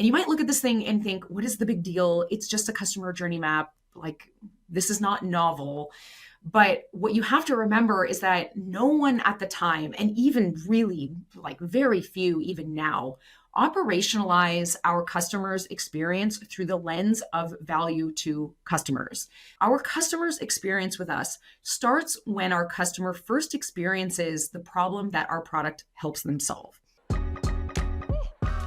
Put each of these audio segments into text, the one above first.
And you might look at this thing and think, what is the big deal? It's just a customer journey map. Like, this is not novel. But what you have to remember is that no one at the time, and even really like very few even now, operationalize our customers' experience through the lens of value to customers. Our customers' experience with us starts when our customer first experiences the problem that our product helps them solve.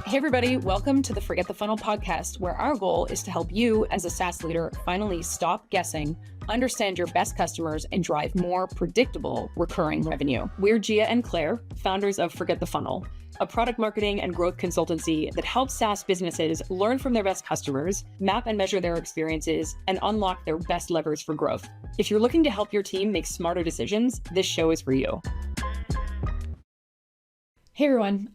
Hey, everybody, welcome to the Forget the Funnel podcast, where our goal is to help you as a SaaS leader finally stop guessing, understand your best customers, and drive more predictable recurring revenue. We're Gia and Claire, founders of Forget the Funnel, a product marketing and growth consultancy that helps SaaS businesses learn from their best customers, map and measure their experiences, and unlock their best levers for growth. If you're looking to help your team make smarter decisions, this show is for you. Hey, everyone.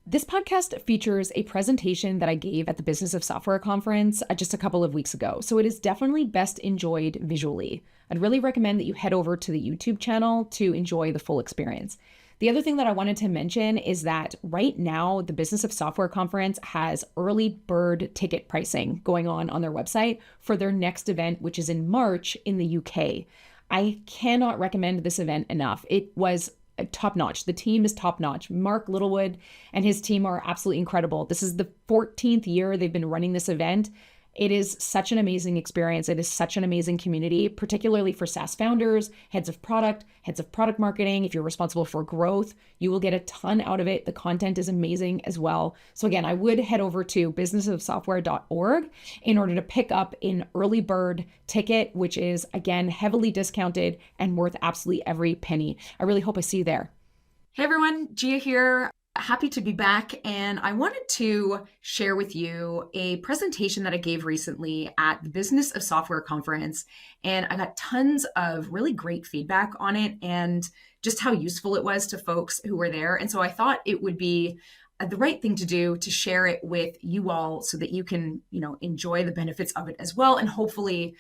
This podcast features a presentation that I gave at the Business of Software conference just a couple of weeks ago, so it is definitely best enjoyed visually. I'd really recommend that you head over to the YouTube channel to enjoy the full experience. The other thing that I wanted to mention is that right now, the Business of Software conference has early bird ticket pricing going on their website for their next event, which is in March in the UK. I cannot recommend this event enough. It was top-notch. The team is top-notch. Mark Littlewood and his team are absolutely incredible. This is the 14th year they've been running this event. It is such an amazing experience. It is such an amazing community, particularly for SaaS founders, heads of product marketing. If you're responsible for growth, you will get a ton out of it. The content is amazing as well. So again, I would head over to businessofsoftware.org in order to pick up an early bird ticket, which is, again, heavily discounted and worth absolutely every penny. I really hope I see you there. Hey everyone, Gia here. Happy to be back, and I wanted to share with you a presentation that I gave recently at the Business of Software conference, and I got tons of really great feedback on it and just how useful it was to folks who were there. And so I thought it would be the right thing to do to share it with you all so that you can, enjoy the benefits of it as well, and hopefully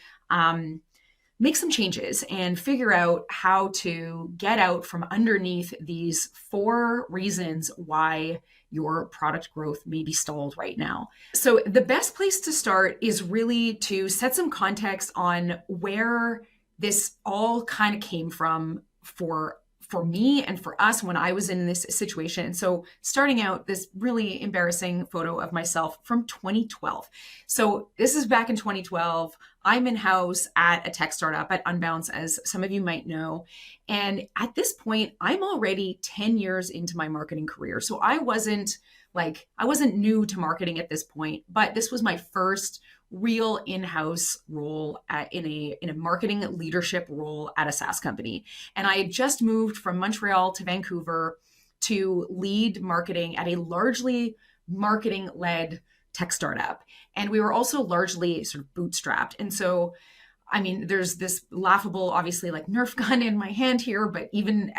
make some changes and figure out how to get out from underneath these 4 reasons why your product growth may be stalled right now. So the best place to start is really to set some context on where this all kind of came from for me and for us when I was in this situation. So starting out, this really embarrassing photo of myself from 2012. So this is back in 2012. I'm in-house at a tech startup at Unbounce, as some of you might know. And at this point, I'm already 10 years into my marketing career. So I wasn't new to marketing at this point, but this was my first real in-house role in a marketing leadership role at a SaaS company. And I had just moved from Montreal to Vancouver to lead marketing at a largely marketing-led tech startup. And we were also largely sort of bootstrapped. And so, there's this laughable, obviously, like Nerf gun in my hand here, but even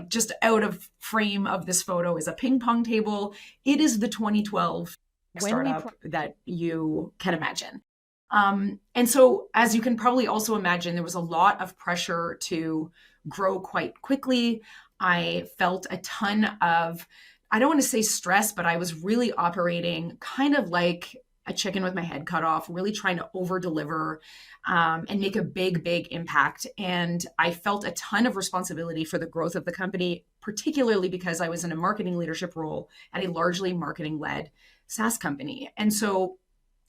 just out of frame of this photo is a ping pong table. It is the 2012 startup that you can imagine. And so, as you can probably also imagine, there was a lot of pressure to grow quite quickly. I felt a ton of, I don't want to say stress, but I was really operating kind of like a chicken with my head cut off, really trying to over deliver and make a big impact. And I felt a ton of responsibility for the growth of the company, particularly because I was in a marketing leadership role at a largely marketing-led SaaS company. And so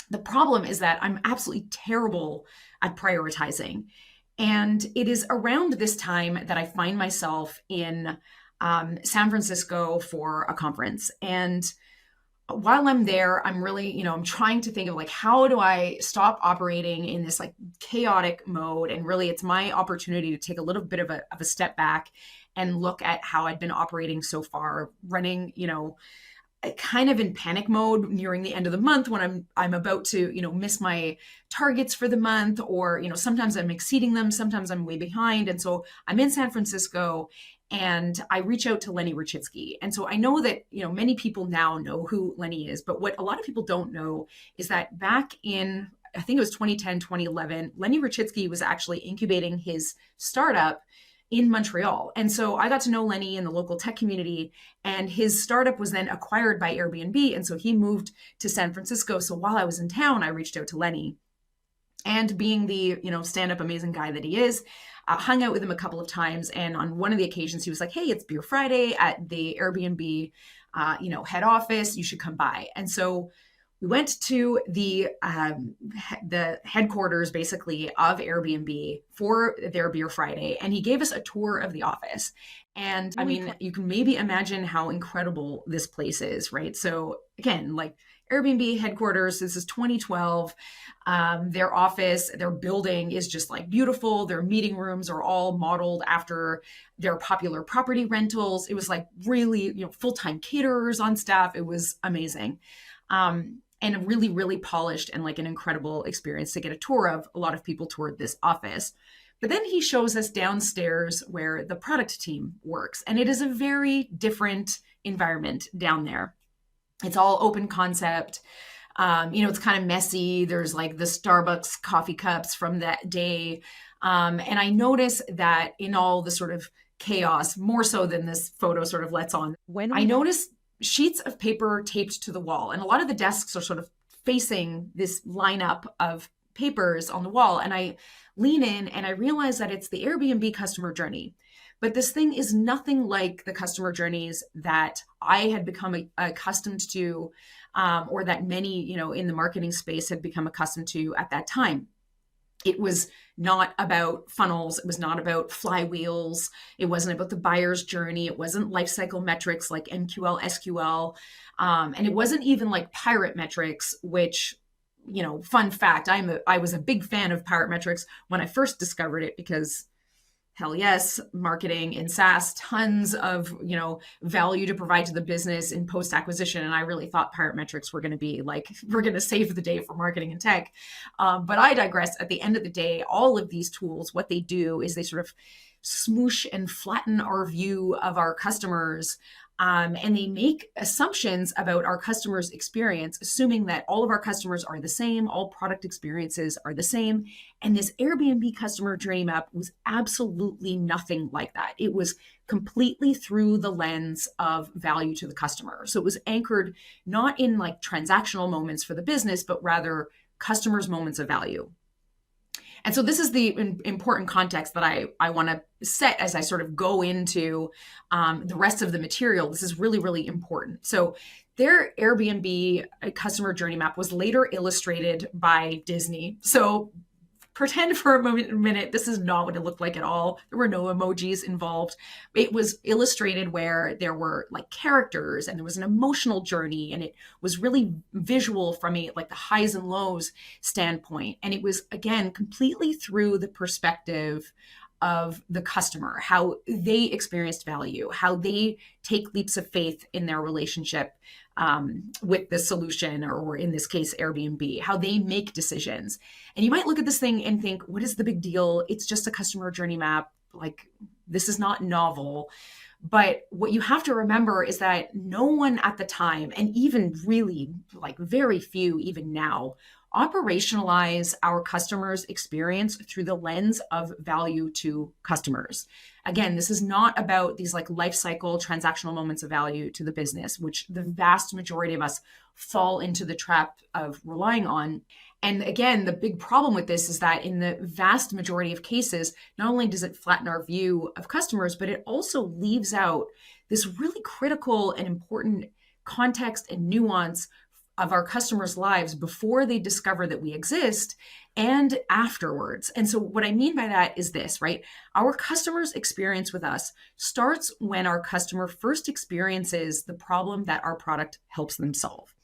the problem is that I'm absolutely terrible at prioritizing. And it is around this time that I find myself in San Francisco for a conference. And while I'm there, I'm really, I'm trying to think of how do I stop operating in this chaotic mode? And really, it's my opportunity to take a little bit of a step back and look at how I'd been operating so far, running, kind of in panic mode nearing the end of the month when I'm about to, miss my targets for the month, or, sometimes I'm exceeding them, sometimes I'm way behind. And so I'm in San Francisco and I reach out to Lenny Rachitsky. And so I know that, many people now know who Lenny is, but what a lot of people don't know is that back in, I think it was 2010, 2011, Lenny Rachitsky was actually incubating his startup in Montreal. And so I got to know Lenny in the local tech community, and his startup was then acquired by Airbnb. And so he moved to San Francisco. So while I was in town, I reached out to Lenny. And being the, stand-up amazing guy that he is, hung out with him a couple of times. And on one of the occasions, he was like, hey, it's Beer Friday at the Airbnb, head office. You should come by. And so we went to the headquarters, basically, of Airbnb for their Beer Friday, and he gave us a tour of the office. And I mean, you can maybe imagine how incredible this place is, right? So again, like Airbnb headquarters, this is 2012. Their office, their building is just like beautiful. Their meeting rooms are all modeled after their popular property rentals. It was like really, full-time caterers on staff. It was amazing. And really, really polished and like an incredible experience to get a tour of. A lot of people toured this office. But then he shows us downstairs where the product team works. And it is a very different environment down there. It's all open concept. It's kind of messy. There's like the Starbucks coffee cups from that day. And I notice that in all the sort of chaos, more so than this photo sort of lets on, I notice sheets of paper taped to the wall. And a lot of the desks are sort of facing this lineup of papers on the wall. And I lean in and I realize that it's the Airbnb customer journey. But this thing is nothing like the customer journeys that I had become accustomed to, or that many, in the marketing space had become accustomed to at that time. It was not about funnels. It was not about flywheels. It wasn't about the buyer's journey. It wasn't lifecycle metrics like MQL, SQL. And it wasn't even like pirate metrics, which, fun fact, I was a big fan of pirate metrics when I first discovered it, because hell yes, marketing in SaaS, tons of, value to provide to the business in post-acquisition. And I really thought pirate metrics were going to be like, we're going to save the day for marketing and tech. But I digress. At the end of the day, all of these tools, what they do is they sort of smoosh and flatten our view of our customers. And they make assumptions about our customers' experience, assuming that all of our customers are the same, all product experiences are the same. And this Airbnb customer journey map was absolutely nothing like that. It was completely through the lens of value to the customer. So it was anchored not in like transactional moments for the business, but rather customers' moments of value. And so this is the important context that I want to set as I sort of go into the rest of the material. This is really, really important. So their Airbnb customer journey map was later illustrated by Disney. So pretend for a minute, this is not what it looked like at all. There were no emojis involved. It was illustrated where there were like characters and there was an emotional journey, and it was really visual from a like the highs and lows standpoint. And it was, again, completely through the perspective of the customer, how they experienced value, how they take leaps of faith in their relationship with the solution, or in this case, Airbnb, how they make decisions. And you might look at this thing and think, what is the big deal? It's just a customer journey map. Like, this is not novel. But what you have to remember is that no one at the time, and even really like very few even now, operationalize our customers' experience through the lens of value to customers. Again, this is not about these like life cycle transactional moments of value to the business, which the vast majority of us fall into the trap of relying on. And again, the big problem with this is that in the vast majority of cases, not only does it flatten our view of customers, but it also leaves out this really critical and important context and nuance of our customers' lives before they discover that we exist and afterwards. And so what I mean by that is this, right? Our customer's experience with us starts when our customer first experiences the problem that our product helps them solve.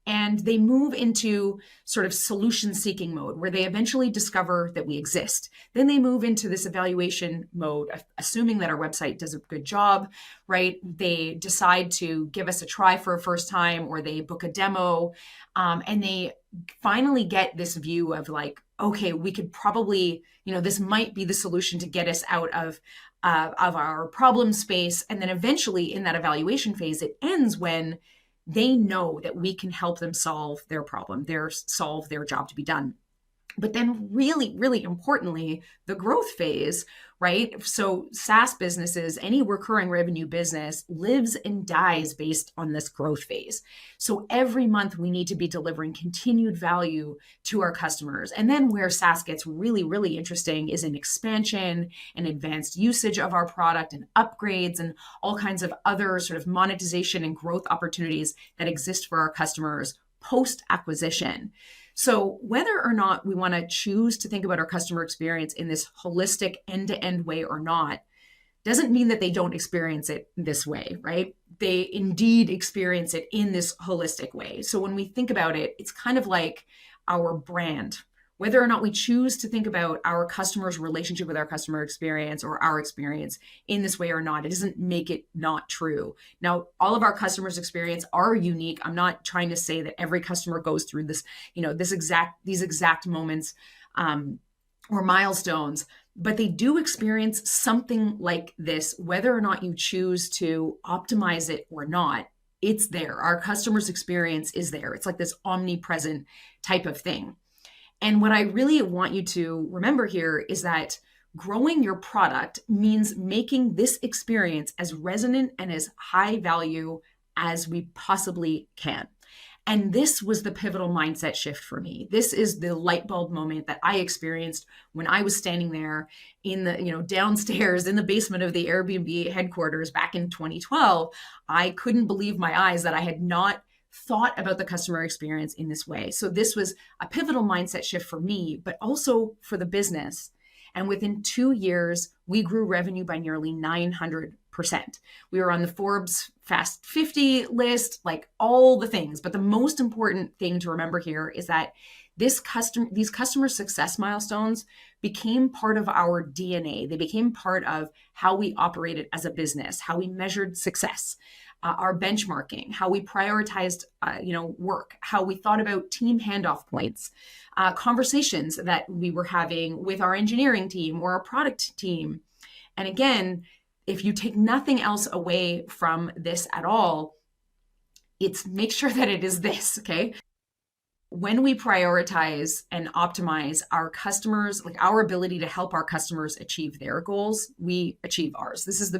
And they move into sort of solution seeking mode where they eventually discover that we exist. Then they move into this evaluation mode, assuming that our website does a good job, right? They decide to give us a try for a first time, or they book a demo, and they finally get this view of like, okay, we could probably, this might be the solution to get us out of our problem space. And then eventually in that evaluation phase, it ends when they know that we can help them solve their problem, solve their job to be done. But then really, really importantly, the growth phase, right? So SaaS businesses, any recurring revenue business lives and dies based on this growth phase. So every month we need to be delivering continued value to our customers. And then where SaaS gets really, really interesting is in expansion and advanced usage of our product and upgrades and all kinds of other sort of monetization and growth opportunities that exist for our customers post acquisition. So, whether or not we want to choose to think about our customer experience in this holistic end to end way or not, doesn't mean that they don't experience it this way, right? They indeed experience it in this holistic way. So, when we think about it, it's kind of like our brand. Whether or not we choose to think about our customer's relationship with our customer experience or our experience in this way or not, it doesn't make it not true. Now, all of our customers' experience are unique. I'm not trying to say that every customer goes through this, these exact moments or milestones, but they do experience something like this, whether or not you choose to optimize it or not. It's there. Our customer's experience is there. It's like this omnipresent type of thing. And what I really want you to remember here is that growing your product means making this experience as resonant and as high value as we possibly can. And this was the pivotal mindset shift for me. This is the light bulb moment that I experienced when I was standing there in the, downstairs in the basement of the Airbnb headquarters back in 2012. I couldn't believe my eyes that I had not thought about the customer experience in this way. So this was a pivotal mindset shift for me, but also for the business. And within 2 years, we grew revenue by nearly 900%. We were on the Forbes Fast 50 list, like all the things. But the most important thing to remember here is that these customer success milestones became part of our DNA. They became part of how we operated as a business, how we measured success. Our benchmarking, how we prioritized, work, how we thought about team handoff points, conversations that we were having with our engineering team or our product team. And again, if you take nothing else away from this at all, it's make sure that it is this, okay? When we prioritize and optimize our customers, like our ability to help our customers achieve their goals, we achieve ours. This was the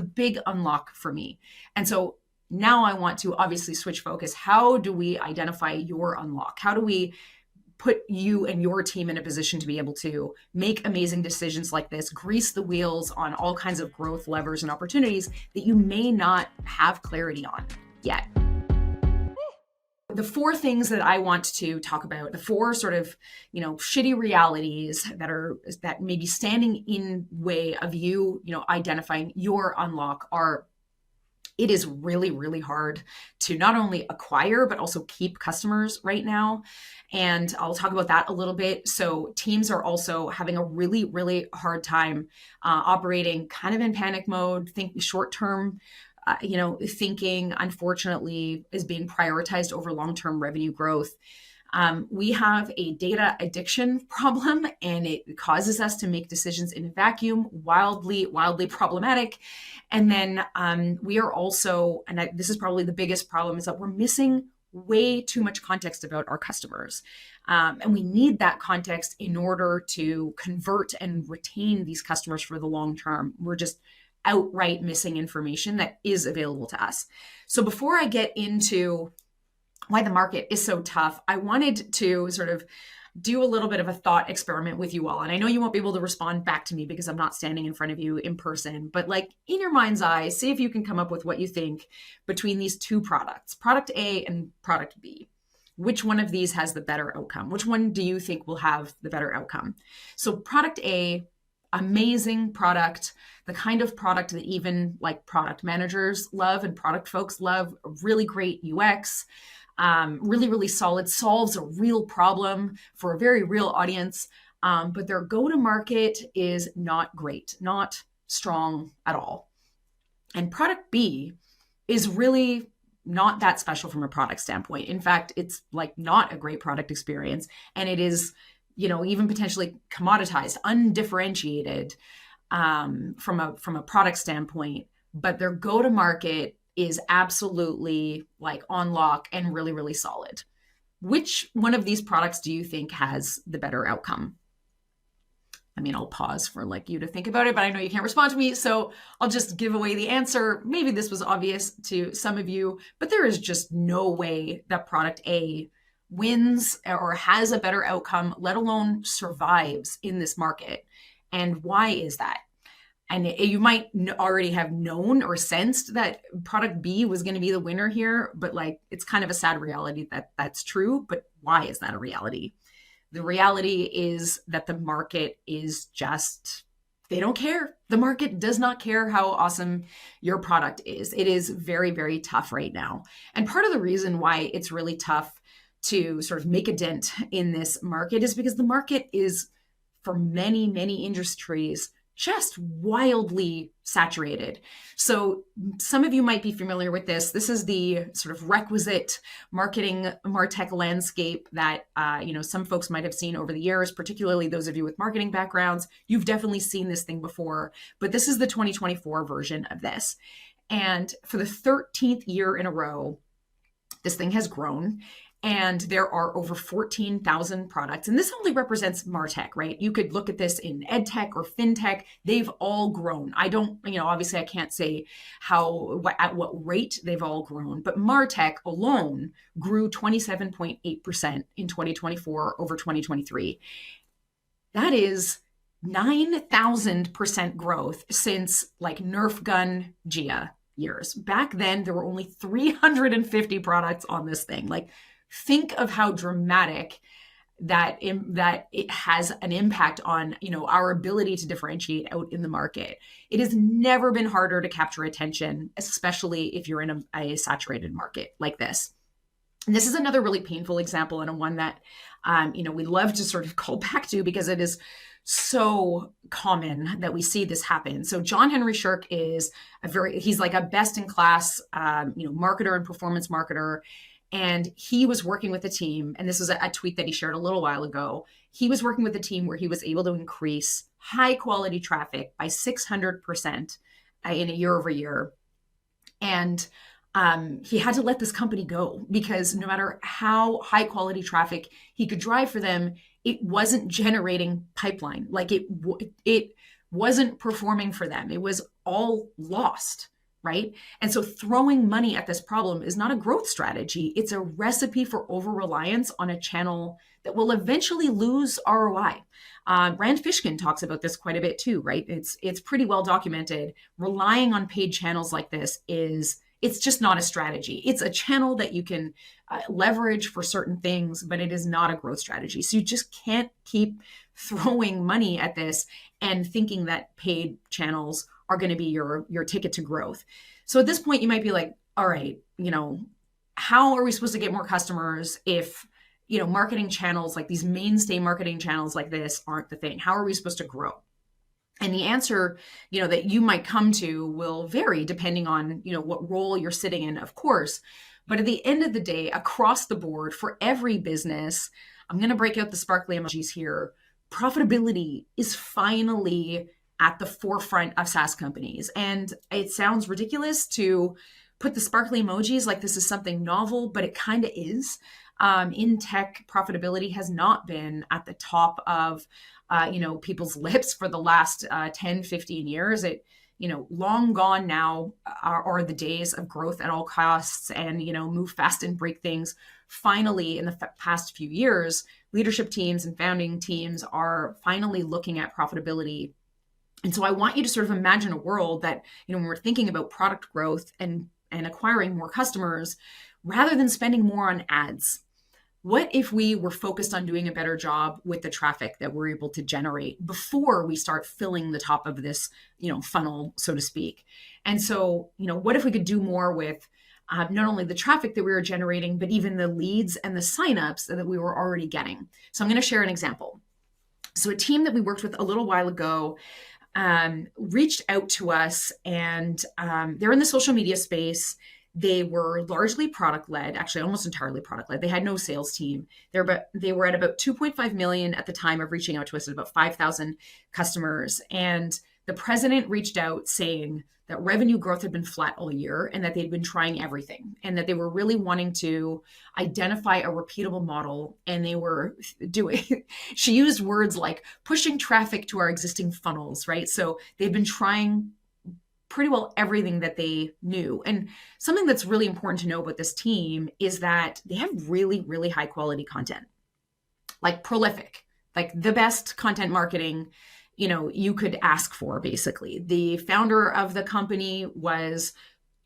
big unlock for me. And so now I want to obviously switch focus. How do we identify your unlock? How do we put you and your team in a position to be able to make amazing decisions like this, grease the wheels on all kinds of growth levers and opportunities that you may not have clarity on yet? The 4 things that I want to talk about, the 4 sort of, shitty realities that may be standing in way of you, identifying your unlock are, it is really, really hard to not only acquire, but also keep customers right now. And I'll talk about that a little bit. So teams are also having a really, really hard time operating kind of in panic mode, think short-term thinking, unfortunately, is being prioritized over long-term revenue growth. We have a data addiction problem, and it causes us to make decisions in a vacuum, wildly, wildly problematic. And then we are also, this is probably the biggest problem, is that we're missing way too much context about our customers. And we need that context in order to convert and retain these customers for the long term. We're just outright missing information that is available to us. So before I get into why the market is so tough, I wanted to sort of do a little bit of a thought experiment with you all. And I know you won't be able to respond back to me because I'm not standing in front of you in person, but like in your mind's eye, see if you can come up with what you think between these 2 products, product A and product B. Which one of these has the better outcome? Which one do you think will have the better outcome? So product A, amazing product, the kind of product that even like product managers love and product folks love, really great UX, really, really solid, solves a real problem for a very real audience. But their go-to-market is not great, not strong at all. And product B is really not that special from a product standpoint. In fact, it's like not a great product experience. And it is, even potentially commoditized, undifferentiated from a product standpoint, but their go-to-market is absolutely like on lock and really, really solid. Which one of these products do you think has the better outcome? I mean, I'll pause for like you to think about it, but I know you can't respond to me, so I'll just give away the answer. Maybe this was obvious to some of you, but there is just no way that product A wins or has a better outcome, let alone survives in this market. And why is that? And you might already have known or sensed that product B was going to be the winner here, but like it's kind of a sad reality that that's true. But why is that a reality? The reality is that the market is just, they don't care. The market does not care how awesome your product is. It is very, very tough right now. And part of the reason why it's really tough to sort of make a dent in this market is because the market is, for many, many industries, just wildly saturated. So some of you might be familiar with this. This is the sort of requisite marketing MarTech landscape that some folks might have seen over the years, particularly those of you with marketing backgrounds. You've definitely seen this thing before, but this is the 2024 version of this. And for the 13th year in a row, this thing has grown. And there are over 14,000 products. And this only represents MarTech, right? You could look at this in EdTech or FinTech. They've all grown. I don't, obviously I can't say at what rate they've all grown, but MarTech alone grew 27.8% in 2024 over 2023. That is 9,000% growth since like Nerf gun Gia years. Back then, there were only 350 products on this thing. Like, think of how dramatic that it has an impact on our ability to differentiate out in the market. It has never been harder to capture attention, especially if you're in a saturated market like this. And this is another really painful example, and one that we love to sort of call back to because it is so common that we see this happen. So John Henry Shirk is he's like a best in class marketer and performance marketer. And he was working with a team, and this was a tweet that he shared a little while ago. He was working with a team where he was able to increase high quality traffic by 600% in a year over year. And he had to let this company go because no matter how high quality traffic he could drive for them, it wasn't generating pipeline. Like it wasn't performing for them. It was all lost. Right? And so throwing money at this problem is not a growth strategy. It's a recipe for over-reliance on a channel that will eventually lose ROI. Rand Fishkin talks about this quite a bit too, right? It's pretty well documented. Relying on paid channels like this it's just not a strategy. It's a channel that you can leverage for certain things, but it is not a growth strategy. So you just can't keep throwing money at this and thinking that paid channels are going to be your ticket to growth. So at this point, you might be like, all right, how are we supposed to get more customers if, marketing channels like these mainstay marketing channels like this aren't the thing? How are we supposed to grow? And the answer, that you might come to will vary depending on, what role you're sitting in, of course. But at the end of the day, across the board for every business, I'm going to break out the sparkly emojis here. Profitability is finally at the forefront of SaaS companies. And it sounds ridiculous to put the sparkly emojis like this is something novel, but it kind of is. In tech, profitability has not been at the top of people's lips for the last 10, 15 years. Long gone now are the days of growth at all costs and, move fast and break things. Finally, in the past few years, leadership teams and founding teams are finally looking at profitability. And so I want you to sort of imagine a world that, when we're thinking about product growth and acquiring more customers, rather than spending more on ads, what if we were focused on doing a better job with the traffic that we're able to generate before we start filling the top of this, funnel, so to speak? And so, what if we could do more with not only the traffic that we were generating, but even the leads and the signups that we were already getting? So I'm going to share an example. So a team that we worked with a little while ago reached out to us, and they're in the social media space. They were largely product-led, actually almost entirely product-led. They had no sales team. They were at about 2.5 million at the time of reaching out to us, at about 5,000 customers. And the president reached out saying that revenue growth had been flat all year and that they'd been trying everything and that they were really wanting to identify a repeatable model. And they were doing, she used words like pushing traffic to our existing funnels, right? So they've been trying pretty well everything that they knew. And something that's really important to know about this team is that they have really, really high quality content, like prolific, like the best content marketing you could ask for. Basically, the founder of the company was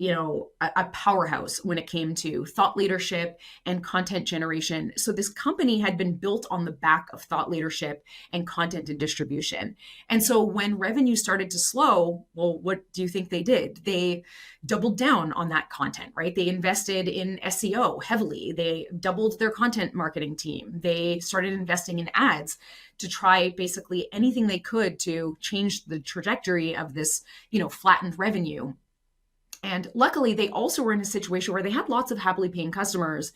a powerhouse when it came to thought leadership and content generation. So this company had been built on the back of thought leadership and content and distribution. And so when revenue started to slow, well, what do you think they did? They doubled down on that content, right? They invested in SEO heavily. They doubled their content marketing team. They started investing in ads to try basically anything they could to change the trajectory of this, flattened revenue. And luckily, they also were in a situation where they had lots of happily paying customers.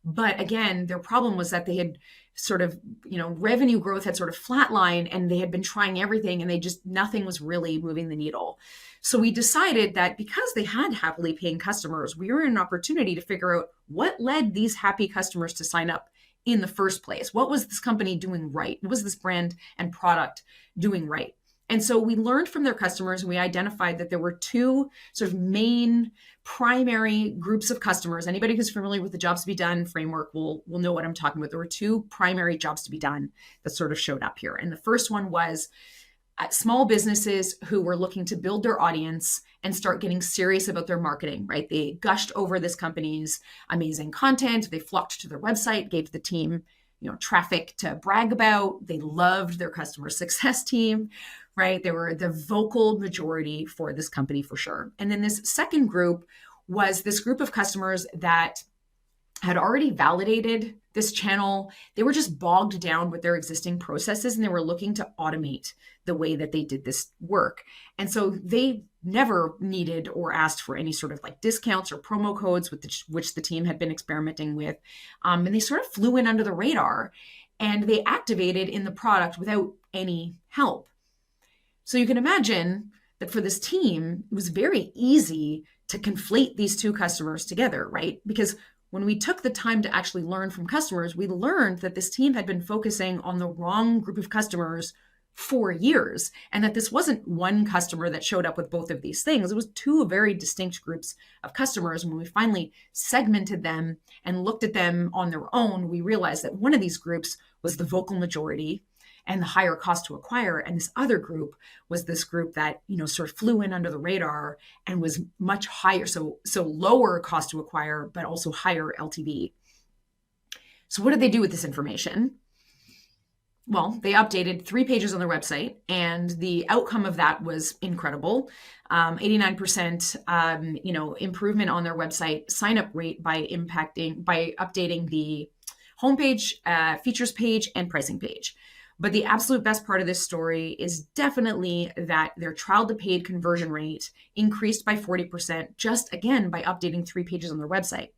But again, their problem was that they had sort of, revenue growth had sort of flatlined and they had been trying everything and nothing was really moving the needle. So we decided that because they had happily paying customers, we were in an opportunity to figure out what led these happy customers to sign up in the first place. What was this company doing right? What was this brand and product doing right? And so we learned from their customers and we identified that there were two sort of main primary groups of customers. Anybody who's familiar with the jobs to be done framework will know what I'm talking about. There were two primary jobs to be done that sort of showed up here. And the first one was small businesses who were looking to build their audience and start getting serious about their marketing, right? They gushed over this company's amazing content. They flocked to their website, gave the team traffic to brag about. They loved their customer success team, right? They were the vocal majority for this company for sure. And then this second group was this group of customers that had already validated this channel. They were just bogged down with their existing processes and they were looking to automate the way that they did this work. And so they never needed or asked for any sort of like discounts or promo codes with which the team had been experimenting with. And they sort of flew in under the radar and they activated in the product without any help. So you can imagine that for this team, it was very easy to conflate these two customers together, right? Because when we took the time to actually learn from customers, we learned that this team had been focusing on the wrong group of customers for years, and that this wasn't one customer that showed up with both of these things. It was two very distinct groups of customers. And when we finally segmented them and looked at them on their own, we realized that one of these groups was the vocal majority and the higher cost to acquire. And this other group was this group that, sort of flew in under the radar and was much higher. So lower cost to acquire, but also higher LTV. So what did they do with this information? Well, they updated 3 pages on their website, and the outcome of that was incredible. 89%, improvement on their website sign up rate by updating the homepage, features page, and pricing page. But the absolute best part of this story is definitely that their trial to paid conversion rate increased by 40%, just again by updating 3 pages on their website.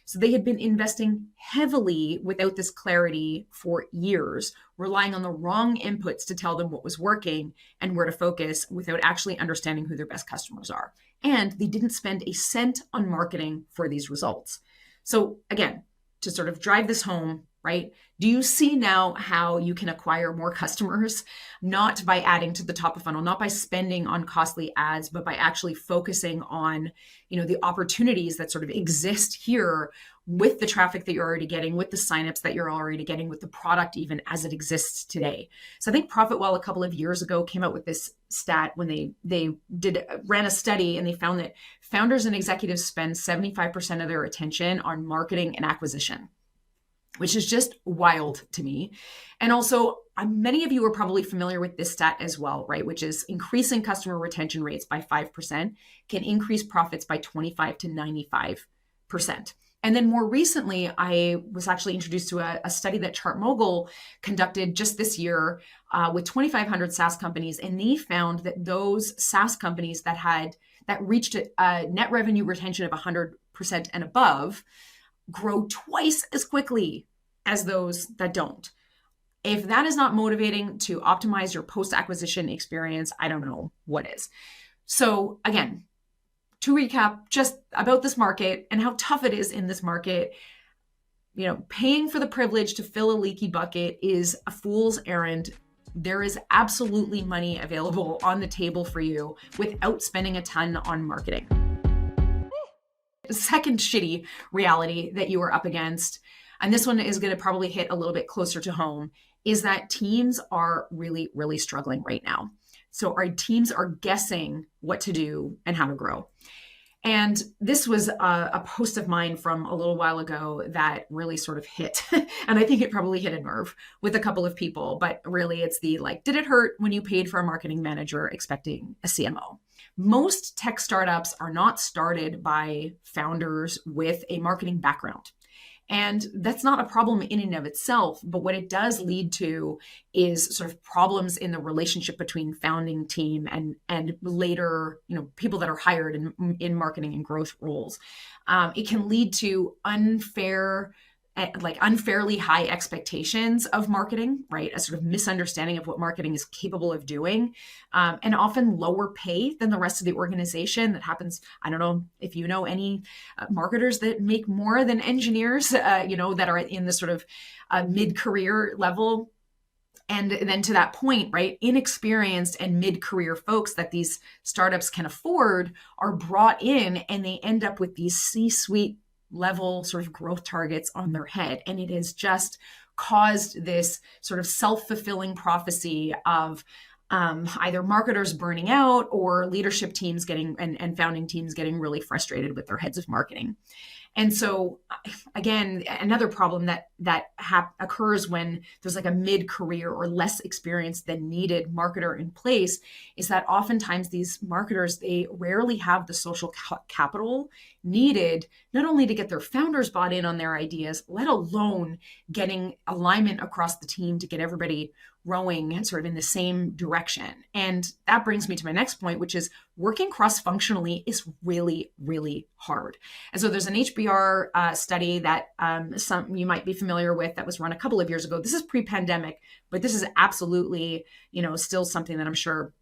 So they had been investing heavily without this clarity for years, relying on the wrong inputs to tell them what was working and where to focus without actually understanding who their best customers are. And they didn't spend a cent on marketing for these results. So again, to sort of drive this home, right? Do you see now how you can acquire more customers, not by adding to the top of funnel, not by spending on costly ads, but by actually focusing on, the opportunities that sort of exist here with the traffic that you're already getting, with the signups that you're already getting, with the product even as it exists today. So I think Profitwell a couple of years ago came out with this stat when they ran a study and they found that founders and executives spend 75% of their attention on marketing and acquisition, which is just wild to me. And also, many of you are probably familiar with this stat as well, right? Which is increasing customer retention rates by 5% can increase profits by 25 to 95%. And then more recently, I was actually introduced to a study that ChartMogul conducted just this year with 2,500 SaaS companies. And they found that those SaaS companies that reached a net revenue retention of 100% and above grow twice as quickly as those that don't. If that is not motivating to optimize your post-acquisition experience, I don't know what is. So again, to recap just about this market and how tough it is in this market, paying for the privilege to fill a leaky bucket is a fool's errand. There is absolutely money available on the table for you without spending a ton on marketing. The second shitty reality that you are up against, and this one is going to probably hit a little bit closer to home, is that teams are really, really struggling right now. So our teams are guessing what to do and how to grow. And this was a post of mine from a little while ago that really sort of hit. And I think it probably hit a nerve with a couple of people. But really, it's the did it hurt when you paid for a marketing manager expecting a CMO? Most tech startups are not started by founders with a marketing background. And that's not a problem in and of itself, but what it does lead to is sort of problems in the relationship between founding team and later, people that are hired in marketing and growth roles. It can lead to unfairly high expectations of marketing, right? A sort of misunderstanding of what marketing is capable of doing, and often lower pay than the rest of the organization. That happens. I don't know if you know any marketers that make more than engineers, that are in the sort of mid-career level. And then to that point, right, inexperienced and mid-career folks that these startups can afford are brought in, and they end up with these C-suite level sort of growth targets on their head. And it has just caused this sort of self-fulfilling prophecy of either marketers burning out or leadership teams getting and founding teams getting really frustrated with their heads of marketing. And so, again, another problem that occurs when there's a mid-career or less experienced than needed marketer in place is that oftentimes these marketers, they rarely have the social capital needed not only to get their founders bought in on their ideas, let alone getting alignment across the team to get everybody rowing sort of in the same direction. And that brings me to my next point, which is working cross-functionally is really, really hard. And so there's an HBR study that some you might be familiar with that was run a couple of years ago. This is pre-pandemic, but this is absolutely, still something that I'm sure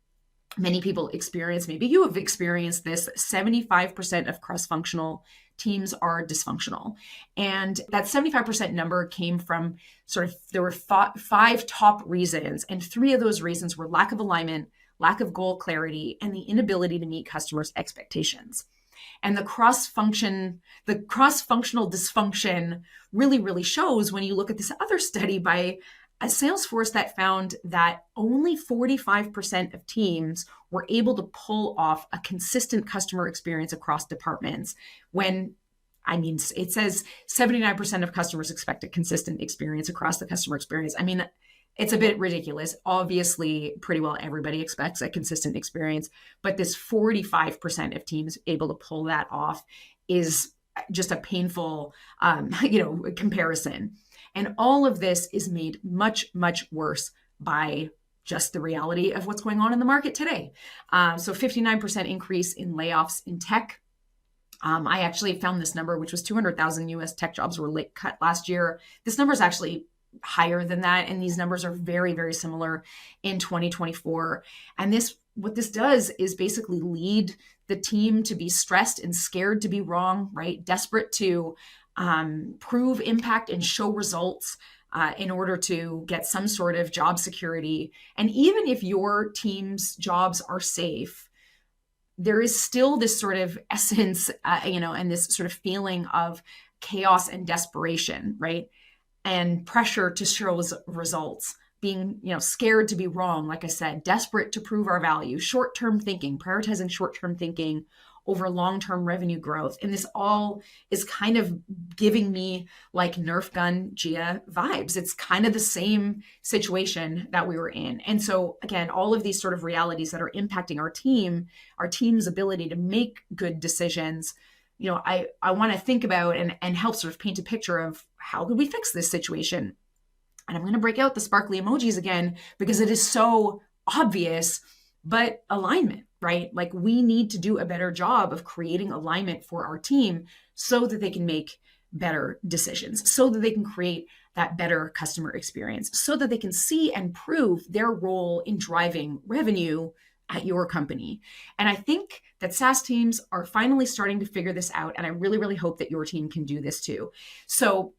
many people experience. Maybe you have experienced this. 75% of cross-functional teams are dysfunctional. And that 75% number came from there were five top reasons. And three of those reasons were lack of alignment, lack of goal clarity, and the inability to meet customers' expectations. And the cross-functional dysfunction really, really shows when you look at this other study by a Salesforce that found that only 45% of teams were able to pull off a consistent customer experience across departments when, it says 79% of customers expect a consistent experience across the customer experience. It's a bit ridiculous. Obviously, pretty well everybody expects a consistent experience, but this 45% of teams able to pull that off is just a painful, comparison. And all of this is made much, much worse by just the reality of what's going on in the market today. So 59% increase in layoffs in tech. I actually found this number, which was 200,000 US tech jobs were cut last year. This number is actually higher than that. And these numbers are very, very similar in 2024. And what this does is basically lead the team to be stressed and scared to be wrong, right? Desperate to prove impact and show results in order to get some sort of job security. And even if your team's jobs are safe, there is still this sort of essence, and this sort of feeling of chaos and desperation, right? And pressure to show results, being, scared to be wrong, like I said, desperate to prove our value, short-term thinking, prioritizing short-term thinking over long-term revenue growth. And this all is kind of giving me Nerf gun Gia vibes. It's kind of the same situation that we were in. And so again, all of these sort of realities that are impacting our team's ability to make good decisions, I want to think about and help sort of paint a picture of how could we fix this situation. And I'm going to break out the sparkly emojis again, because it is so obvious, but alignment, right? We need to do a better job of creating alignment for our team so that they can make better decisions, so that they can create that better customer experience so that they can see and prove their role in driving revenue at your company. And I think that SaaS teams are finally starting to figure this out. And I really, really hope that your team can do this too. So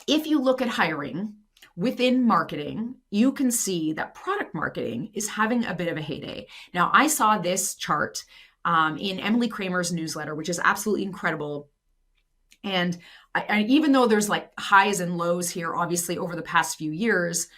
if you look at hiring within marketing, you can see that product marketing is having a bit of a heyday. Now, I saw this chart in Emily Kramer's newsletter, which is absolutely incredible. And even though there's like highs and lows here, obviously, over the past few years,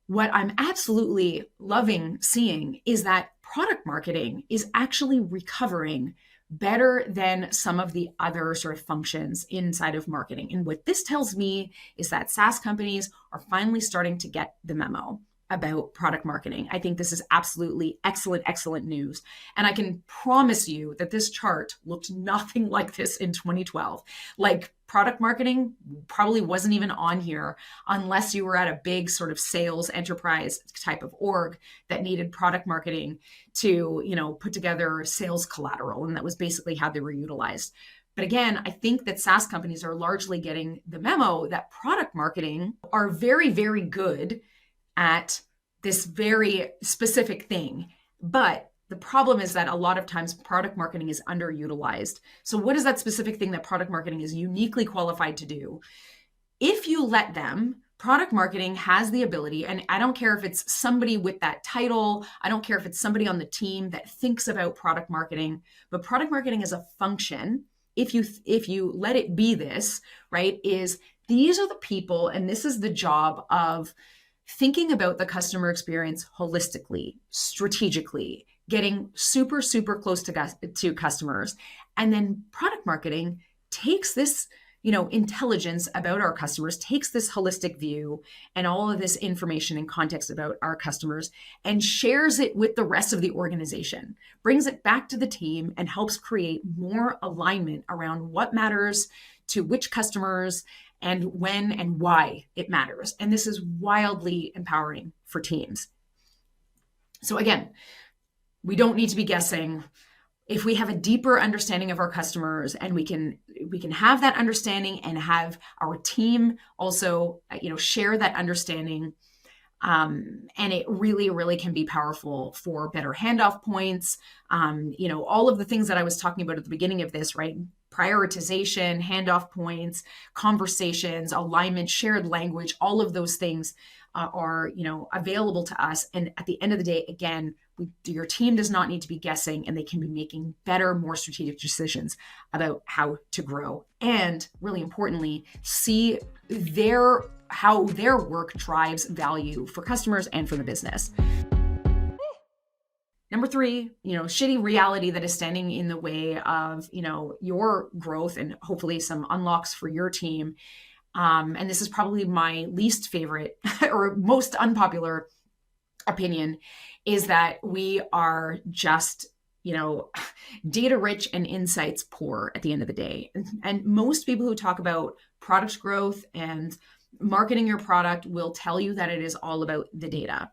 what I'm absolutely loving seeing is that product marketing is actually recovering better than some of the other sort of functions inside of marketing. And what this tells me is that SaaS companies are finally starting to get the memo about product marketing. I think this is absolutely excellent, excellent news. And I can promise you that this chart looked nothing like this in 2012. Like, product marketing probably wasn't even on here unless you were at a big sort of sales enterprise type of org that needed product marketing to, put together sales collateral. And that was basically how they were utilized. But again, I think that SaaS companies are largely getting the memo that product marketing are very, very good at this very specific thing. But the problem is that a lot of times product marketing is underutilized. So what is that specific thing that product marketing is uniquely qualified to do? If you let them, product marketing has the ability, and I don't care if it's somebody with that title, I don't care if it's somebody on the team that thinks about product marketing, but product marketing as a function, if you let it be this, right, is these are the people, and this is the job of thinking about the customer experience holistically, strategically, getting super, super close to customers. And then product marketing takes this, intelligence about our customers, takes this holistic view and all of this information and context about our customers and shares it with the rest of the organization, brings it back to the team and helps create more alignment around what matters to which customers and when and why it matters. And this is wildly empowering for teams. So again, we don't need to be guessing. If we have a deeper understanding of our customers and we can have that understanding and have our team also, share that understanding, and it really, really can be powerful for better handoff points. All of the things that I was talking about at the beginning of this, right? Prioritization, handoff points, conversations, alignment, shared language, all of those things are available to us. And at the end of the day, again, your team does not need to be guessing, and they can be making better, more strategic decisions about how to grow. And really importantly, see how their work drives value for customers and for the business. Number 3, shitty reality that is standing in the way of, your growth and hopefully some unlocks for your team. And this is probably my least favorite or most unpopular opinion, is that we are just, data rich and insights poor at the end of the day. And most people who talk about product growth and marketing your product will tell you that it is all about the data.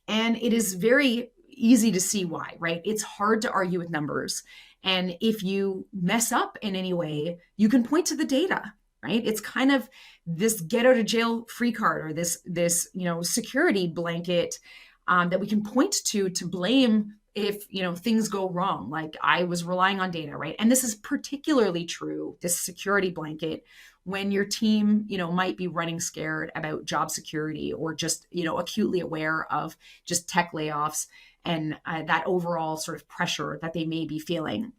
And it is very easy to see why, right? It's hard to argue with numbers. And if you mess up in any way, you can point to the data, right? It's kind of this get out of jail free card or this security blanket that we can point to blame if, things go wrong. Like, I was relying on data, right? And this is particularly true, this security blanket, when your team, might be running scared about job security or just, acutely aware of just tech layoffs and that overall sort of pressure that they may be feeling.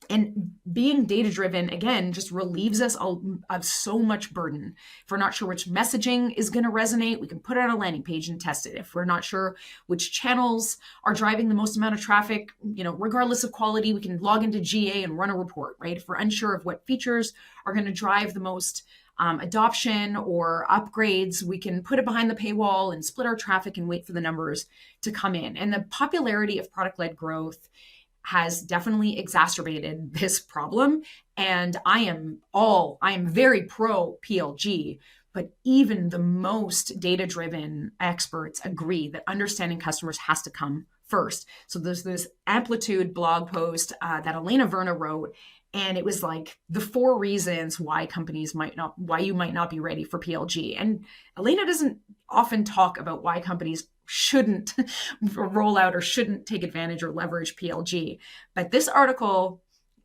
And being data-driven, again, just relieves us of so much burden. If we're not sure which messaging is going to resonate, we can put it on a landing page and test it. If we're not sure which channels are driving the most amount of traffic, regardless of quality, we can log into GA and run a report, right? If we're unsure of what features are going to drive the most adoption or upgrades, we can put it behind the paywall and split our traffic and wait for the numbers to come in. And the popularity of product-led growth has definitely exacerbated this problem. And I am very pro PLG, but even the most data-driven experts agree that understanding customers has to come first. So there's this Amplitude blog post that Elena Verna wrote, And it was like the 4 reasons why you might not be ready for PLG. And Elena doesn't often talk about why companies shouldn't roll out or shouldn't take advantage or leverage PLG. But this article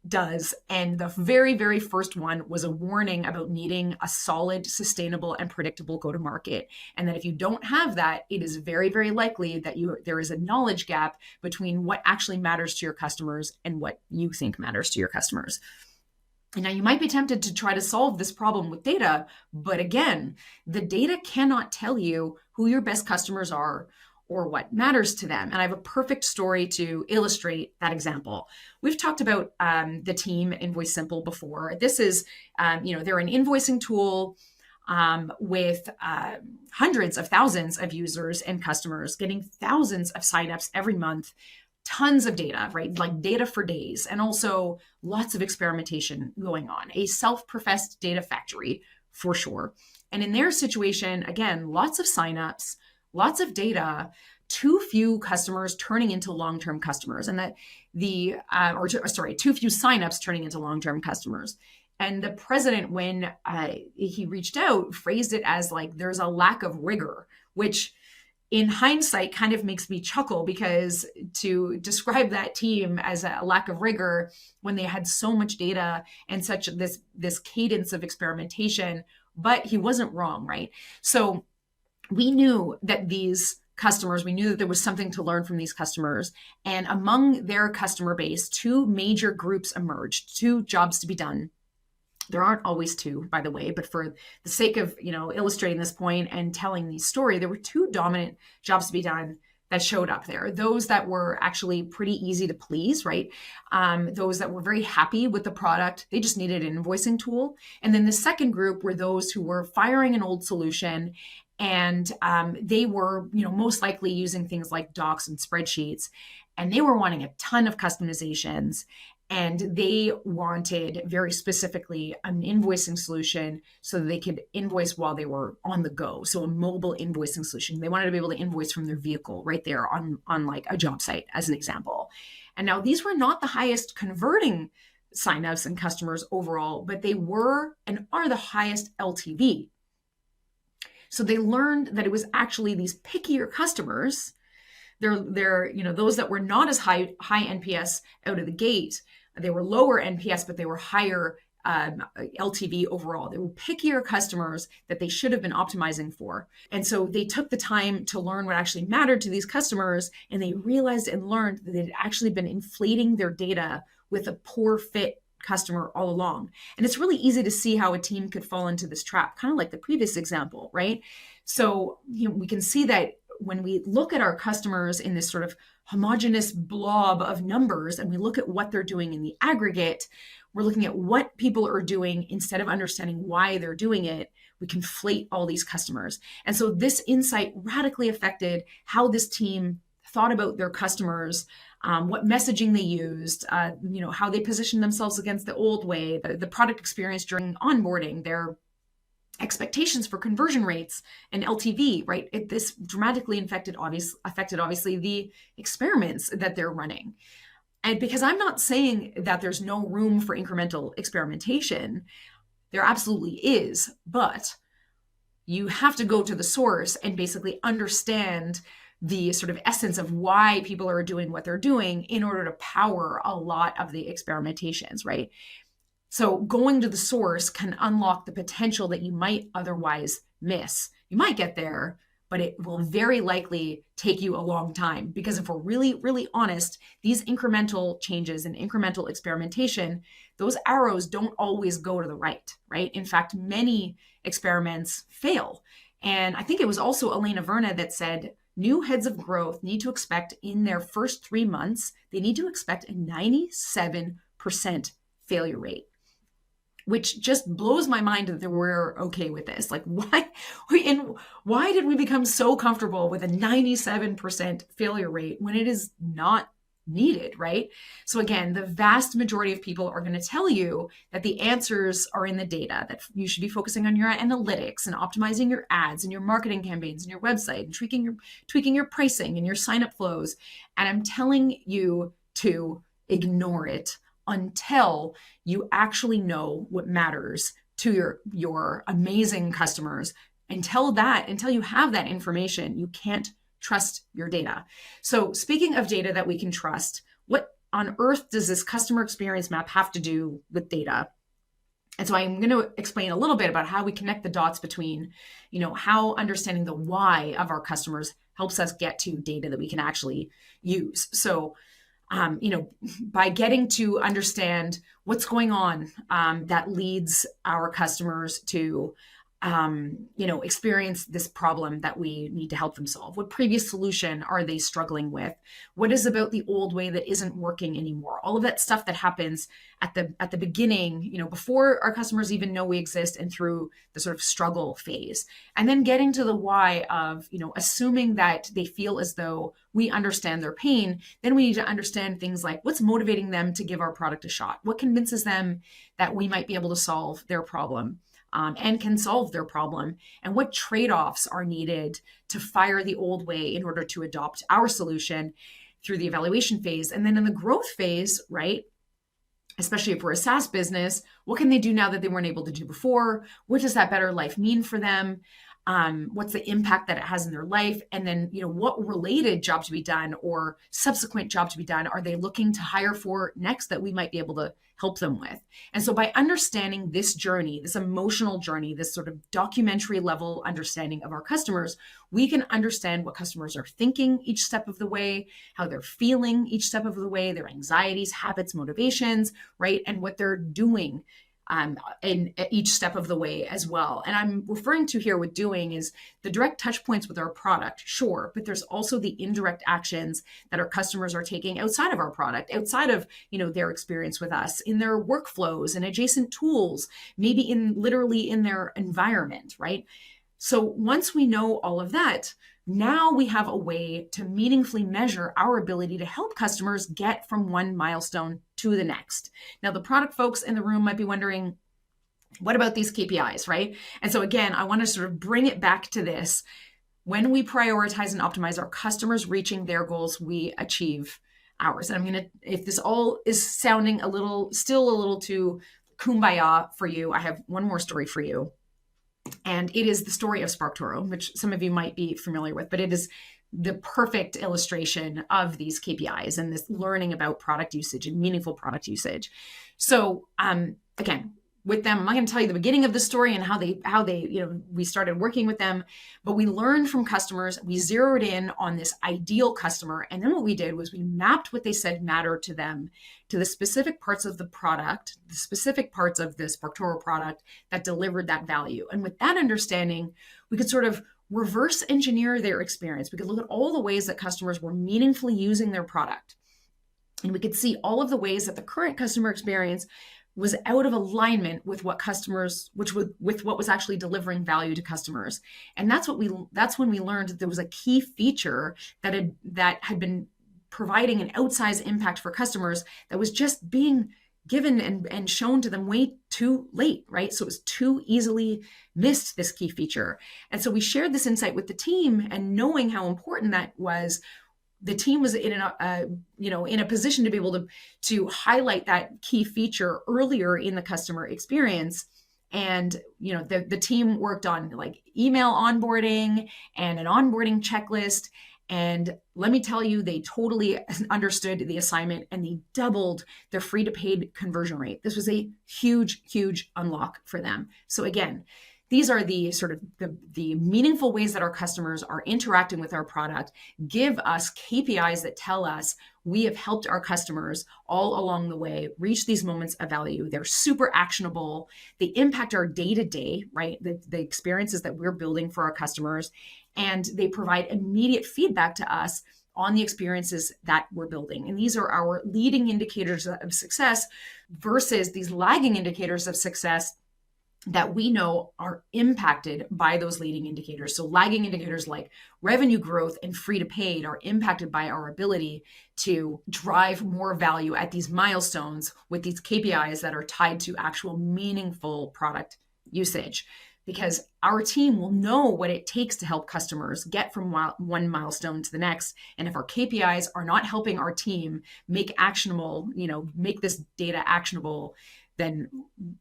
does. And the very, very first one was a warning about needing a solid, sustainable, and predictable go-to-market. And that if you don't have that, it is very, very likely that there is a knowledge gap between what actually matters to your customers and what you think matters to your customers. And now you might be tempted to try to solve this problem with data, but again, the data cannot tell you who your best customers are or what matters to them. And I have a perfect story to illustrate that example. We've talked about the team at Invoice Simple before. This is, they're an invoicing tool with hundreds of thousands of users and customers, getting thousands of signups every month, tons of data, right? Like data for days, and also lots of experimentation going on. A self-professed data factory for sure. And in their situation, again, lots of signups, lots of data, too few customers turning into long-term customers, and that too few signups turning into long-term customers. And the president, when he reached out, phrased it as like there's a lack of rigor, which in hindsight kind of makes me chuckle, because to describe that team as a lack of rigor when they had so much data and such this cadence of experimentation, but he wasn't wrong, right? So we knew that we knew that there was something to learn from these customers. And among their customer base, 2 major groups emerged, 2 jobs to be done. There aren't always 2, by the way, but for the sake of, illustrating this point and telling the story, there were 2 dominant jobs to be done that showed up there. Those that were actually pretty easy to please, right? Those that were very happy with the product, they just needed an invoicing tool. And then the second group were those who were firing an old solution, and they were, most likely using things like docs and spreadsheets, and they were wanting a ton of customizations. And they wanted very specifically an invoicing solution so that they could invoice while they were on the go. So a mobile invoicing solution. They wanted to be able to invoice from their vehicle right there on like a job site, as an example. And now these were not the highest converting signups and customers overall, but they were and are the highest LTV. So they learned that it was actually these pickier customers. They're those that were not as high NPS out of the gate. They were lower NPS, but they were higher LTV overall. They were pickier customers that they should have been optimizing for. And so they took the time to learn what actually mattered to these customers, and they realized and learned that they'd actually been inflating their data with a poor fit customer all along. And it's really easy to see how a team could fall into this trap, kind of like the previous example, right? So we can see that when we look at our customers in this sort of homogeneous blob of numbers, and we look at what they're doing in the aggregate, we're looking at what people are doing instead of understanding why they're doing it. We conflate all these customers. And so this insight radically affected how this team thought about their customers, what messaging they used, how they positioned themselves against the old way, the product experience during onboarding, their expectations for conversion rates and LTV, right? This dramatically affected obviously the experiments that they're running. And because I'm not saying that there's no room for incremental experimentation, there absolutely is, but you have to go to the source and basically understand the sort of essence of why people are doing what they're doing in order to power a lot of the experimentations, right? So going to the source can unlock the potential that you might otherwise miss. You might get there, but it will very likely take you a long time, because if we're really, really honest, these incremental changes and incremental experimentation, those arrows don't always go to the right? In fact, many experiments fail. And I think it was also Elena Verna that said, new heads of growth need to expect in their first 3 months, they need to expect a 97% failure rate, which just blows my mind that we're okay with this. Like, why did we become so comfortable with a 97% failure rate when it is not needed, right? So again, the vast majority of people are going to tell you that the answers are in the data, that you should be focusing on your analytics and optimizing your ads and your marketing campaigns and your website and tweaking your pricing and your sign-up flows. And I'm telling you to ignore it until you actually know what matters to your amazing customers. Until you have that information, you can't trust your data. So speaking of data that we can trust, what on earth does this customer experience map have to do with data? And so I'm going to explain a little bit about how we connect the dots between, how understanding the why of our customers helps us get to data that we can actually use. So, by getting to understand what's going on, that leads our customers to experience this problem that we need to help them solve. What previous solution are they struggling with? What is about the old way that isn't working anymore? All of that stuff that happens at the beginning, before our customers even know we exist, and through the sort of struggle phase. And then getting to the why of, assuming that they feel as though we understand their pain, then we need to understand things like what's motivating them to give our product a shot? What convinces them that we might be able to solve their problem? And can solve their problem, and what trade-offs are needed to fire the old way in order to adopt our solution through the evaluation phase. And then in the growth phase, right, especially if we're a SaaS business, what can they do now that they weren't able to do before? What does that better life mean for them? What's the impact that it has in their life? And then, what related job to be done or subsequent job to be done are they looking to hire for next that we might be able to help them with? And so by understanding this journey, this emotional journey, this sort of documentary level understanding of our customers, we can understand what customers are thinking each step of the way, how they're feeling each step of the way, their anxieties, habits, motivations, right? And what they're doing in each step of the way as well. And I'm referring to here with doing is the direct touch points with our product, sure, but there's also the indirect actions that our customers are taking outside of our product, outside of, their experience with us, in their workflows and adjacent tools, maybe literally in their environment, right? So once we know all of that, now we have a way to meaningfully measure our ability to help customers get from one milestone to the next. Now, the product folks in the room might be wondering, what about these KPIs, right? And so again, I want to sort of bring it back to this. When we prioritize and optimize our customers reaching their goals, we achieve ours. And if this all is sounding still a little too kumbaya for you, I have one more story for you. And it is the story of SparkToro, which some of you might be familiar with, but it is the perfect illustration of these KPIs and this learning about product usage and meaningful product usage. So again, with them, I'm not going to tell you the beginning of the story and how they we started working with them, but we learned from customers. We zeroed in on this ideal customer. And then what we did was we mapped what they said mattered to them to the specific parts of the product, the specific parts of the SparkToro product that delivered that value. And with that understanding, we could sort of reverse engineer their experience. We could look at all the ways that customers were meaningfully using their product. And we could see all of the ways that the current customer experience was out of alignment with what was actually delivering value to customers. And that's when we learned that there was a key feature that had been providing an outsized impact for customers that was just being given and shown to them way too late, right? So it was too easily missed, this key feature. And so we shared this insight with the team, and knowing how important that was, the team was in a position to be able to highlight that key feature earlier in the customer experience. And the team worked on like email onboarding and an onboarding checklist. And let me tell you, they totally understood the assignment and they doubled their free to paid conversion rate. This was a huge, huge unlock for them. So again, these are the sort of the meaningful ways that our customers are interacting with our product, give us KPIs that tell us we have helped our customers all along the way reach these moments of value. They're super actionable. They impact our day-to-day, right? The experiences that we're building for our customers, and they provide immediate feedback to us on the experiences that we're building. And these are our leading indicators of success versus these lagging indicators of success that we know are impacted by those leading indicators. So lagging indicators like revenue growth and free to paid are impacted by our ability to drive more value at these milestones with these KPIs that are tied to actual meaningful product usage. because our team will know what it takes to help customers get from one milestone to the next. And if our KPIs are not helping our team make actionable, make this data actionable, then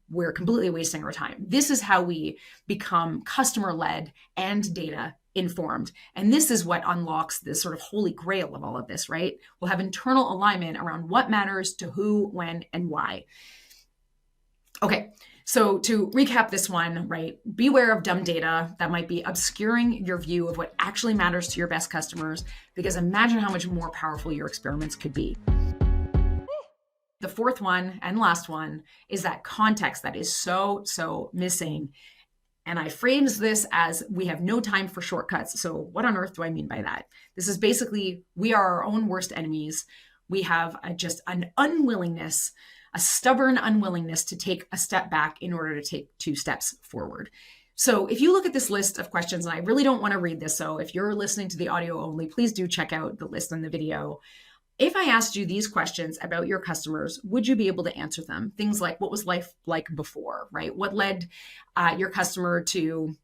we're completely wasting our time. This is how we become customer-led and data informed. And this is what unlocks this sort of holy grail of all of this, right? We'll have internal alignment around what matters to who, when, and why. Okay, so to recap this one, right? Beware of dumb data that might be obscuring your view of what actually matters to your best customers, because imagine how much more powerful your experiments could be. The fourth one and last one is that context that is so missing. And I frames this as we have no time for shortcuts. So what on earth do I mean by that? This is basically, we are our own worst enemies. We have just an unwillingness, a stubborn unwillingness to take a step back in order to take 2 steps forward. So if you look at this list of questions, and I really don't want to read this, so if you're listening to the audio only, please do check out the list on the video. If I asked you these questions about your customers, would you be able to answer them? Things like, what was life like before, right? What led your customer to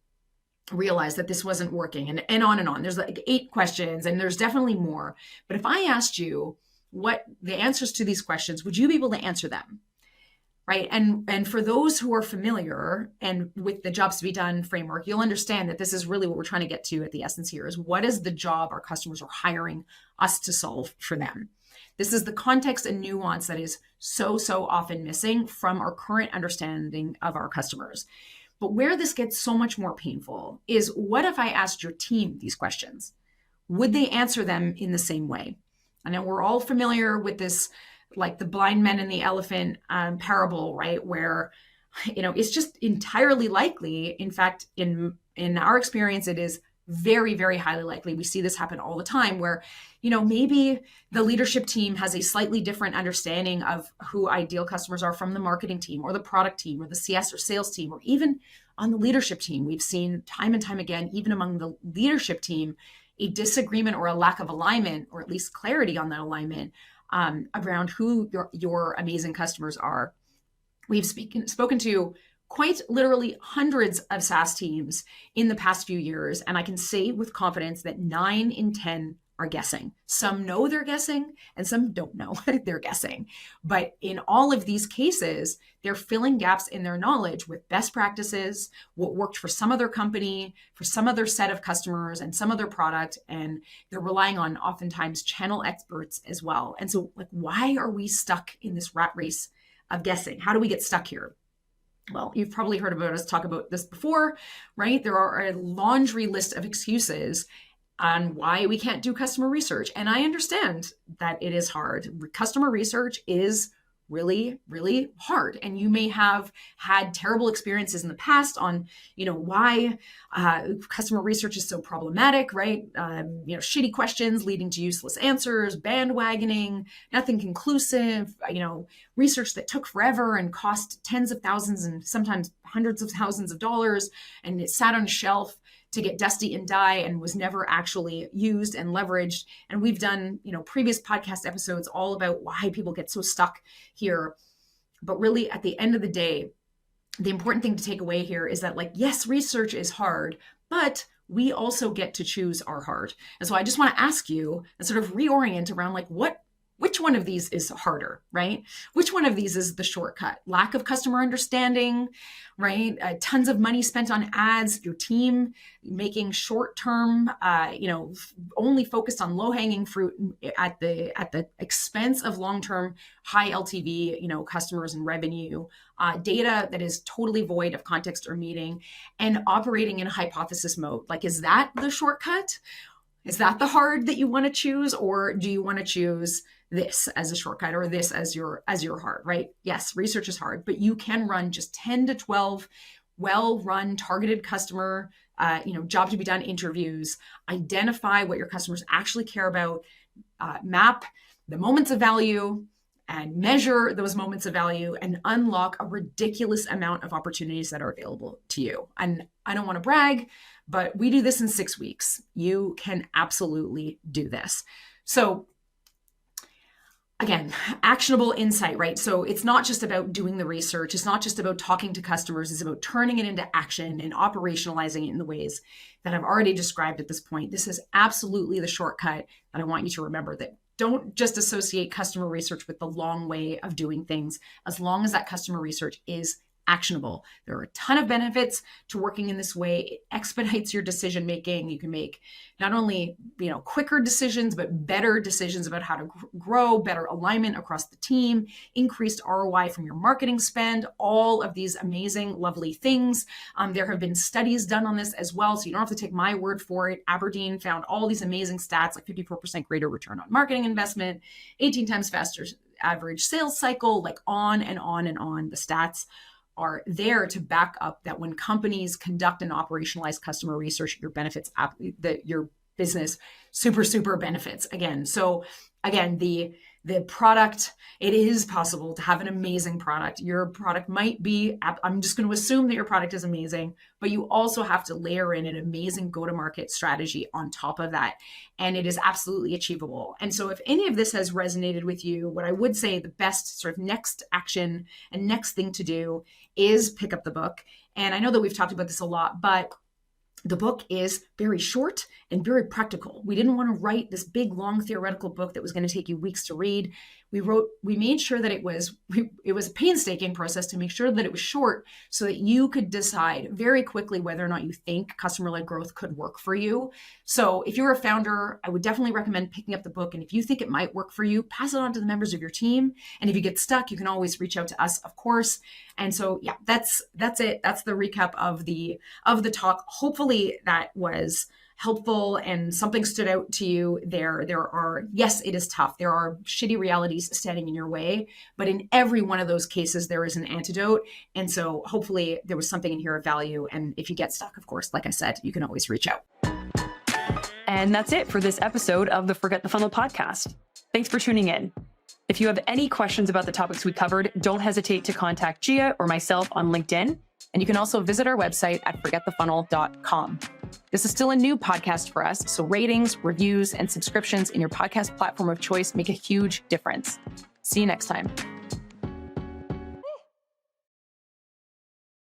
realize that this wasn't working, and on and on. There's like 8 questions, and there's definitely more. But if I asked you what the answers to these questions, would you be able to answer them? Right. And for those who are familiar and with the jobs to be done framework, you'll understand that this is really what we're trying to get to at the essence here is, what is the job our customers are hiring us to solve for them? This is the context and nuance that is so often missing from our current understanding of our customers. But where this gets so much more painful is, what if I asked your team these questions? Would they answer them in the same way? I know we're all familiar with this, like the blind men and the elephant parable, right? Where, it's just entirely likely. In fact, in our experience, it is very highly likely. We see this happen all the time where, maybe the leadership team has a slightly different understanding of who ideal customers are from the marketing team or the product team or the CS or sales team, or even on the leadership team. We've seen time and time again, even among the leadership team, a disagreement or a lack of alignment, or at least clarity on that alignment around who your amazing customers are. We've spoken to quite literally hundreds of SaaS teams in the past few years, and I can say with confidence that 9 in 10 are guessing. Some know they're guessing, and some don't know they're guessing. But in all of these cases, they're filling gaps in their knowledge with best practices, what worked for some other company, for some other set of customers, and some other product, and they're relying on oftentimes channel experts as well. And so, why are we stuck in this rat race of guessing? How do we get stuck here? Well, you've probably heard about us talk about this before, right? There are a laundry list of excuses on why we can't do customer research. And I understand that it is hard. Customer research is really hard. And you may have had terrible experiences in the past on, why customer research is so problematic, right? Shitty questions leading to useless answers, bandwagoning, nothing conclusive, research that took forever and cost tens of thousands and sometimes hundreds of thousands of dollars. And it sat on a shelf to get dusty and die and was never actually used and leveraged. And we've done, previous podcast episodes all about why people get so stuck here. But really, at the end of the day, the important thing to take away here is that, yes, research is hard, but we also get to choose our hard. And so I just want to ask you and sort of reorient around which one of these is harder, right? Which one of these is the shortcut? Lack of customer understanding, right? Tons of money spent on ads, your team making short-term, only focused on low-hanging fruit at the expense of long-term high LTV, customers and revenue, data that is totally void of context or meaning, and operating in hypothesis mode. Is that the shortcut? Is that the hard that you want to choose, or do you want to choose this as a shortcut or this as your hard, right? Yes, research is hard, but you can run just 10 to 12 well-run targeted customer, job to be done interviews, identify what your customers actually care about, map the moments of value and measure those moments of value, and unlock a ridiculous amount of opportunities that are available to you. And I don't want to brag, but we do this in 6 weeks. You can absolutely do this. So Again, actionable insight, right? So it's not just about doing the research. It's not just about talking to customers. It's about turning it into action and operationalizing it in the ways that I've already described at this point. This is absolutely the shortcut that I want you to remember, that don't just associate customer research with the long way of doing things, as long as that customer research is actionable. There are a ton of benefits to working in this way. It expedites your decision making. You can make not only, quicker decisions, but better decisions about how to grow, better alignment across the team, increased ROI from your marketing spend, all of these amazing, lovely things. There have been studies done on this as well, so you don't have to take my word for it. Aberdeen found all these amazing stats, like 54% greater return on marketing investment, 18 times faster average sales cycle, like on and on and on. The stats are there to back up that when companies conduct and operationalize customer research, your business super benefits. The product, it is possible to have an amazing product. Your product might be, I'm just going to assume that your product is amazing, but you also have to layer in an amazing go-to-market strategy on top of that. And it is absolutely achievable. And so if any of this has resonated with you, what I would say the best sort of next action and next thing to do is pick up the book. And I know that we've talked about this a lot, but the book is very short and very practical. We didn't want to write this big, long theoretical book that was going to take you weeks to read. We made sure that it was a painstaking process to make sure that it was short so that you could decide very quickly whether or not you think customer-led growth could work for you. So if you're a founder, I would definitely recommend picking up the book. And if you think it might work for you, pass it on to the members of your team. And if you get stuck, you can always reach out to us, of course. And so, yeah, that's it. That's the recap of the talk. Hopefully that was helpful and something stood out to you there. Yes, it is tough. There are shitty realities standing in your way, but in every one of those cases, there is an antidote. And so hopefully there was something in here of value. And if you get stuck, of course, like I said, you can always reach out. And that's it for this episode of the Forget the Funnel podcast. Thanks for tuning in. If you have any questions about the topics we covered, don't hesitate to contact Gia or myself on LinkedIn. And you can also visit our website at forgetthefunnel.com. This is still a new podcast for us, so ratings, reviews, and subscriptions in your podcast platform of choice make a huge difference. See you next time.